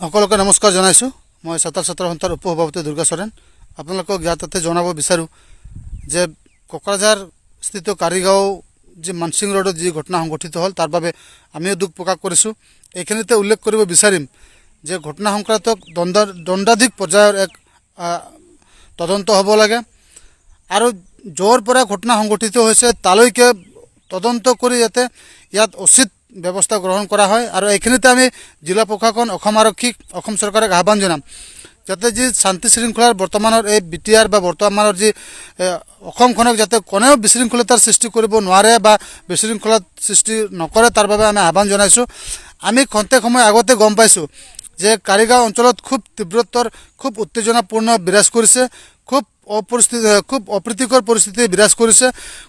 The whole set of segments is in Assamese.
সকলোকে নমস্কাৰ জনাইছোঁ। মই ছাত্ৰ সন্থাৰ উপসভাপতি দুৰ্গা চৰেণ। আপোনালোকক ইয়াতে জনাব বিচাৰোঁ যে কোকৰাঝাৰ স্থিত কাৰিগাঁও যি মানসিং ৰোডত যি ঘটনা সংঘটিত হ'ল তাৰ বাবে আমিও দুখ প্ৰকাশ কৰিছোঁ। এইখিনিতে উল্লেখ কৰিব বিচাৰিম যে ঘটনা সংক্ৰান্তক দণ্ডাধিক পৰ্যায়ৰ এক তদন্ত হ'ব লাগে আৰু য'ৰ পৰা ঘটনা সংঘটিত হৈছে তালৈকে তদন্ত কৰি যাতে ইয়াত উচিত ব্যৱস্থা গ্ৰহণ কৰা হয়। আৰু এইখিনিতে আমি জিলা প্ৰশাসন, অসম আৰক্ষীক, অসম চৰকাৰক আহ্বান জনাম যাতে যি শান্তি শৃংখলাৰ বৰ্তমানৰ এই বিটিআৰ বা বৰ্তমানৰ যি অসমখনক যাতে কোনেও বিশৃংখলতাৰ সৃষ্টি কৰিব নোৱাৰে বা বিশৃংখলাৰ সৃষ্টি নকৰে তাৰ বাবে আমি আহ্বান জনাইছোঁ। আমি খন্তেক সময় আগতে গম পাইছোঁ যে কাৰিগাঁও অঞ্চলত খুব তীব্ৰতৰ, খুব উত্তেজনাপূৰ্ণ বিৰাজ কৰিছে, খুব অপ্ৰীতিকৰ পৰিস্থিতি বিৰাজ কৰিছে।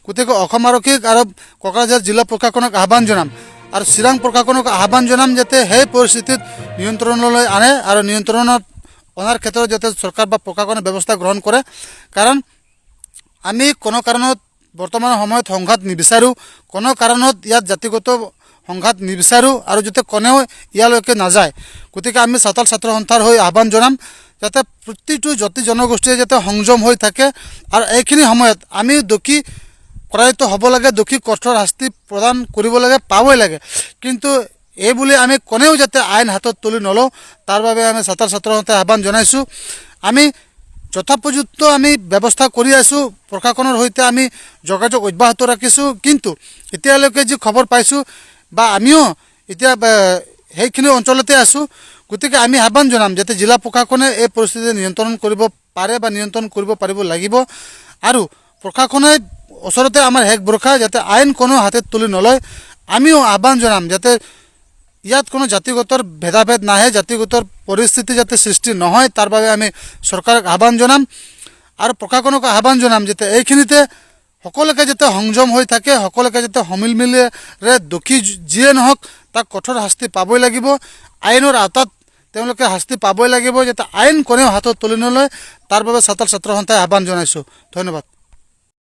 গতিকে অসম আৰক্ষীক আৰু কোকৰাঝাৰ জিলা প্ৰশাসনক আহ্বান জনাম আৰু চিৰাং প্ৰশাসনক আহ্বান জনাম যাতে সেই পৰিস্থিতিত নিয়ন্ত্ৰণলৈ আনে আৰু নিয়ন্ত্ৰণত অনাৰ ক্ষেত্ৰত যাতে চৰকাৰ বা প্ৰশাসনে ব্যৱস্থা গ্ৰহণ কৰে। কাৰণ আমি কোনো কাৰণত বৰ্তমান সময়ত সংঘাত নিবিচাৰোঁ, কোনো কাৰণত ইয়াত জাতিগত সংঘাত নিবিচাৰোঁ আৰু যাতে কোনেও ইয়ালৈকে নাযায়। গতিকে আমি ছাত্ৰ সন্থাৰ হৈ আহ্বান জনাম যাতে প্ৰতিটো জাতি জনগোষ্ঠীয়ে যাতে সংযম হৈ থাকে আৰু এইখিনি সময়ত আমি দোষী কৰায়িত হ'ব লাগে, দোষী কঠোৰ শাস্তি প্ৰদান কৰিব লাগে, পাবই লাগে। কিন্তু এই বুলি আমি কোনেও যাতে আইন হাতত তুলি নলওঁ তাৰ বাবে আমি ছাত্ৰ সন্থাই আহ্বান জনাইছোঁ। আমি যথোপযুক্ত আমি ব্যৱস্থা কৰি আছোঁ, প্ৰশাসনৰ সৈতে আমি যোগাযোগ অব্যাহত ৰাখিছোঁ। কিন্তু এতিয়ালৈকে যি খবৰ পাইছোঁ বা আমিও এতিয়া সেইখিনি অঞ্চলতে আছোঁ। গতিকে আমি আহ্বান জনাম যাতে জিলা প্ৰশাসনে এই পৰিস্থিতি নিয়ন্ত্ৰণ কৰিব পাৰে বা নিয়ন্ত্ৰণ কৰিব পাৰিব লাগিব আৰু প্ৰশাসনে ওচৰতে আমাৰ শেষ ভৰসা যাতে আইন কোনো হাতত তুলি নলয়। আমিও আহ্বান জনাম যাতে ইয়াত কোনো জাতিগতৰ ভেদাভেদ নাহে, জাতিগতৰ পৰিস্থিতি যাতে সৃষ্টি নহয় তাৰ বাবে আমি চৰকাৰক আহ্বান জনাম আৰু প্ৰশাসনক আহ্বান জনাম যাতে এইখিনিতে সকলোকে যাতে সংযম হৈ থাকে, সকলোকে যাতে সমিলমিলেৰে দোষী যিয়ে নহওক তাক কঠোৰ শাস্তি পাবই লাগিব, আইনৰ আওতাত তেওঁলোকে শাস্তি পাবই লাগিব, যাতে আইন কোনেও হাতত তুলি নলয় তাৰ বাবে ছাত্ৰ সন্থাই আহ্বান জনাইছোঁ। ধন্যবাদ।